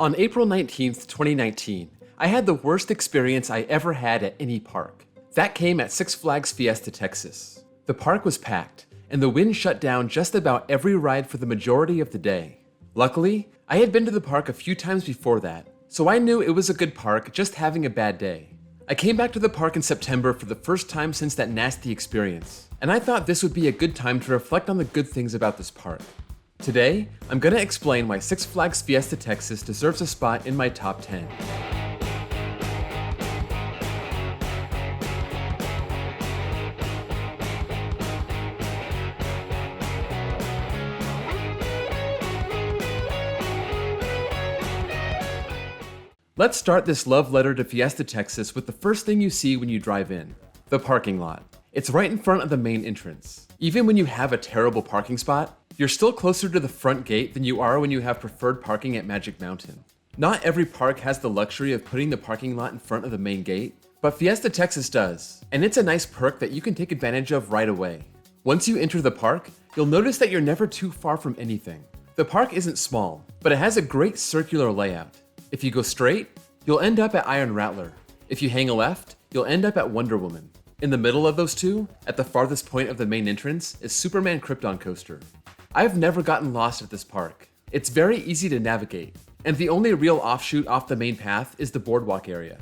On April 19th, 2019, I had the worst experience I ever had at any park. That came at Six Flags Fiesta Texas. The park was packed, and the wind shut down just about every ride for the majority of the day. Luckily, I had been to the park a few times before that, so I knew it was a good park, just having a bad day. I came back to the park in September for the first time since that nasty experience, and I thought this would be a good time to reflect on the good things about this park. Today, I'm gonna explain why Six Flags Fiesta Texas deserves a spot in my top 10. Let's start this love letter to Fiesta Texas with the first thing you see when you drive in, the parking lot. It's right in front of the main entrance. Even when you have a terrible parking spot, you're still closer to the front gate than you are when you have preferred parking at Magic Mountain. Not every park has the luxury of putting the parking lot in front of the main gate, but Fiesta Texas does, and it's a nice perk that you can take advantage of right away. Once you enter the park, you'll notice that you're never too far from anything. The park isn't small, but it has a great circular layout. If you go straight, you'll end up at Iron Rattler. If you hang a left, you'll end up at Wonder Woman. In the middle of those two, at the farthest point of the main entrance, is Superman Krypton Coaster. I've never gotten lost at this park. It's very easy to navigate, and the only real offshoot off the main path is the boardwalk area.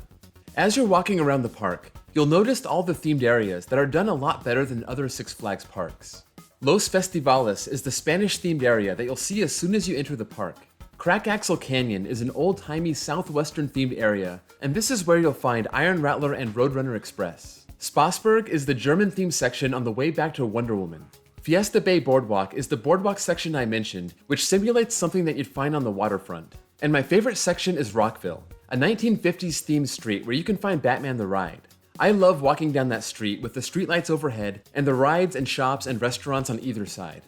As you're walking around the park, you'll notice all the themed areas that are done a lot better than other Six Flags parks. Los Festivales is the Spanish-themed area that you'll see as soon as you enter the park. Crack Axle Canyon is an old-timey southwestern-themed area, and this is where you'll find Iron Rattler and Roadrunner Express. Spassberg is the German-themed section on the way back to Wonder Woman. Fiesta Bay Boardwalk is the boardwalk section I mentioned, which simulates something that you'd find on the waterfront. And my favorite section is Rockville, a 1950s themed street where you can find Batman the Ride. I love walking down that street with the streetlights overhead and the rides and shops and restaurants on either side.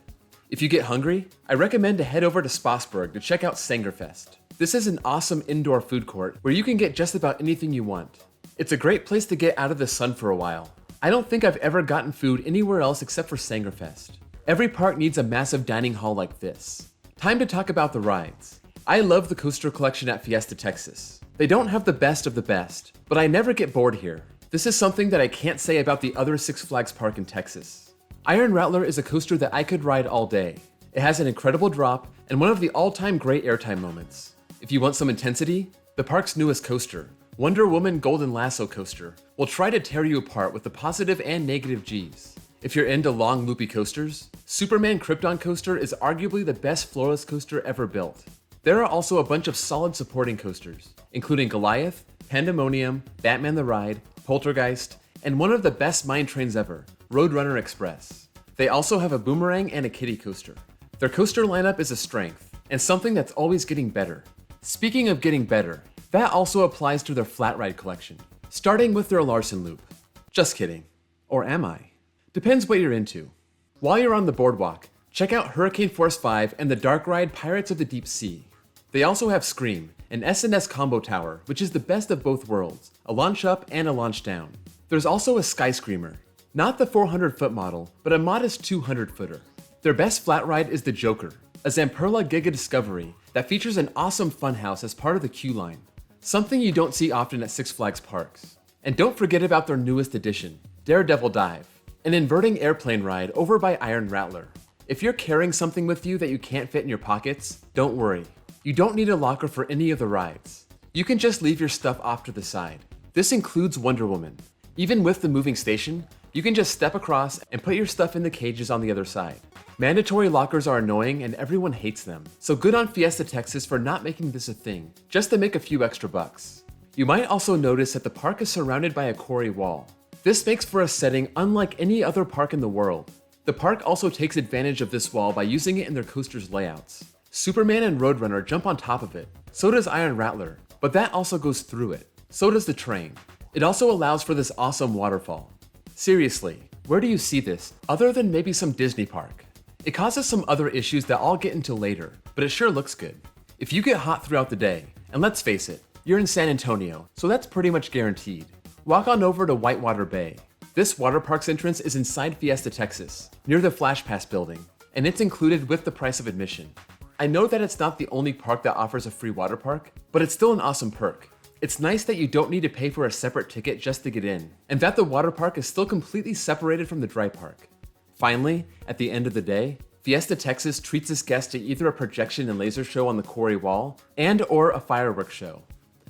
If you get hungry, I recommend to head over to Spassberg to check out Sangerfest. This is an awesome indoor food court where you can get just about anything you want. It's a great place to get out of the sun for a while. I don't think I've ever gotten food anywhere else except for Sangerfest. Every park needs a massive dining hall like this. Time to talk about the rides. I love the coaster collection at Fiesta Texas. They don't have the best of the best, but I never get bored here. This is something that I can't say about the other Six Flags park in Texas. Iron Rattler is a coaster that I could ride all day. It has an incredible drop and one of the all-time great airtime moments. If you want some intensity, the park's newest coaster, Wonder Woman Golden Lasso Coaster, will try to tear you apart with the positive and negative G's. If you're into long loopy coasters, Superman Krypton Coaster is arguably the best floorless coaster ever built. There are also a bunch of solid supporting coasters, including Goliath, Pandemonium, Batman the Ride, Poltergeist, and one of the best mine trains ever, Roadrunner Express. They also have a boomerang and a kiddie coaster. Their coaster lineup is a strength, and something that's always getting better. Speaking of getting better, that also applies to their flat ride collection, starting with their Larson Loop. Just kidding. Or am I? Depends what you're into. While you're on the boardwalk, check out Hurricane Force 5 and the dark ride Pirates of the Deep Sea. They also have Scream, an S&S combo tower, which is the best of both worlds, a launch up and a launch down. There's also a Sky Screamer, not the 400-foot model, but a modest 200-footer. Their best flat ride is the Joker, a Zamperla Giga Discovery that features an awesome funhouse as part of the queue line. Something you don't see often at Six Flags parks. And don't forget about their newest addition, Daredevil Dive, an inverting airplane ride over by Iron Rattler. If you're carrying something with you that you can't fit in your pockets, don't worry. You don't need a locker for any of the rides. You can just leave your stuff off to the side. This includes Wonder Woman. Even with the moving station, you can just step across and put your stuff in the cages on the other side. Mandatory lockers are annoying and everyone hates them, so good on Fiesta Texas for not making this a thing, just to make a few extra bucks. You might also notice that the park is surrounded by a quarry wall. This makes for a setting unlike any other park in the world. The park also takes advantage of this wall by using it in their coaster's layouts. Superman and Roadrunner jump on top of it, so does Iron Rattler, but that also goes through it. So does the train. It also allows for this awesome waterfall. Seriously, where do you see this, other than maybe some Disney park? It causes some other issues that I'll get into later, but it sure looks good. If you get hot throughout the day, and let's face it, you're in San Antonio, so that's pretty much guaranteed. Walk on over to Whitewater Bay. This water park's entrance is inside Fiesta Texas, near the Flash Pass building, and it's included with the price of admission. I know that it's not the only park that offers a free water park, but it's still an awesome perk. It's nice that you don't need to pay for a separate ticket just to get in, and that the water park is still completely separated from the dry park. Finally, at the end of the day, Fiesta Texas treats its guests to either a projection and laser show on the quarry wall and/or a fireworks show.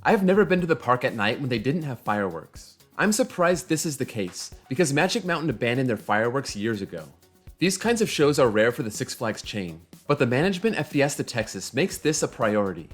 I've never been to the park at night when they didn't have fireworks. I'm surprised this is the case, because Magic Mountain abandoned their fireworks years ago. These kinds of shows are rare for the Six Flags chain, but the management at Fiesta Texas makes this a priority.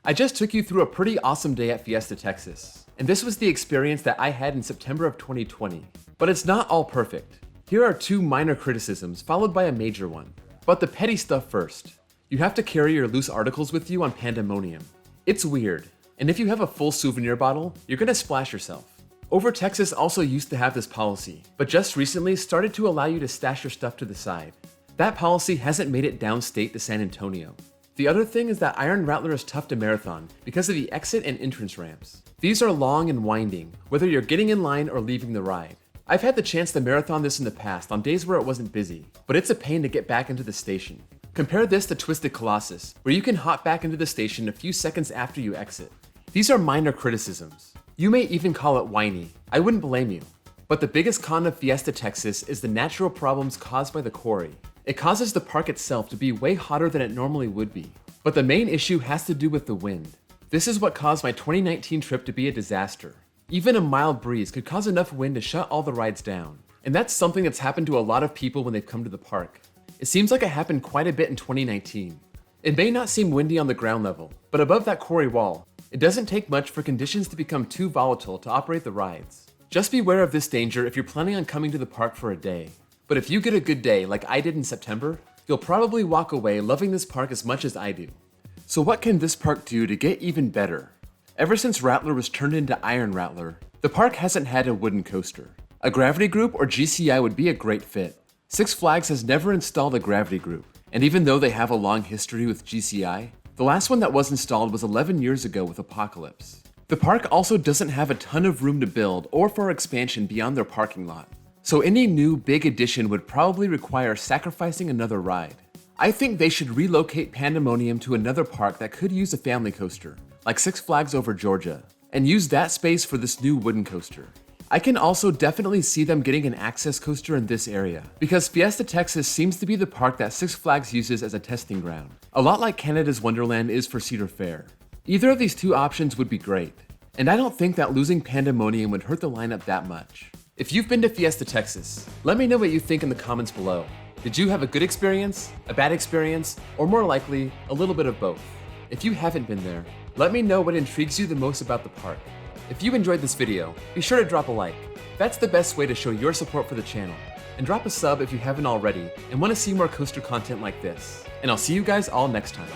I just took you through a pretty awesome day at Fiesta Texas, and this was the experience that I had in September of 2020. But it's not all perfect. Here are 2 minor criticisms followed by a major one. But the petty stuff first. You have to carry your loose articles with you on Pandemonium. It's weird, and if you have a full souvenir bottle, you're gonna splash yourself. Over Texas also used to have this policy, but just recently started to allow you to stash your stuff to the side. That policy hasn't made it downstate to San Antonio. The other thing is that Iron Rattler is tough to marathon because of the exit and entrance ramps. These are long and winding, whether you're getting in line or leaving the ride. I've had the chance to marathon this in the past on days where it wasn't busy, but it's a pain to get back into the station. Compare this to Twisted Colossus, where you can hop back into the station a few seconds after you exit. These are minor criticisms. You may even call it whiny. I wouldn't blame you. But the biggest con of Fiesta Texas is the natural problems caused by the quarry. It causes the park itself to be way hotter than it normally would be. But the main issue has to do with the wind. This is what caused my 2019 trip to be a disaster. Even a mild breeze could cause enough wind to shut all the rides down. And that's something that's happened to a lot of people when they've come to the park. It seems like it happened quite a bit in 2019. It may not seem windy on the ground level, but above that quarry wall, it doesn't take much for conditions to become too volatile to operate the rides. Just beware of this danger if you're planning on coming to the park for a day. But if you get a good day like I did in September, you'll probably walk away loving this park as much as I do. So what can this park do to get even better? Ever since Rattler was turned into Iron Rattler, the park hasn't had a wooden coaster. A Gravity Group or GCI would be a great fit. Six Flags has never installed a Gravity Group, and even though they have a long history with GCI, the last one that was installed was 11 years ago with Apocalypse. The park also doesn't have a ton of room to build or for expansion beyond their parking lot, so any new big addition would probably require sacrificing another ride. I think they should relocate Pandemonium to another park that could use a family coaster, like Six Flags Over Georgia, and use that space for this new wooden coaster. I can also definitely see them getting an access coaster in this area, because Fiesta Texas seems to be the park that Six Flags uses as a testing ground, a lot like Canada's Wonderland is for Cedar Fair. Either of these 2 options would be great, and I don't think that losing Pandemonium would hurt the lineup that much. If you've been to Fiesta Texas, let me know what you think in the comments below. Did you have a good experience, a bad experience, or more likely, a little bit of both? If you haven't been there, let me know what intrigues you the most about the park. If you enjoyed this video, be sure to drop a like. That's the best way to show your support for the channel. And drop a sub if you haven't already and want to see more coaster content like this. And I'll see you guys all next time.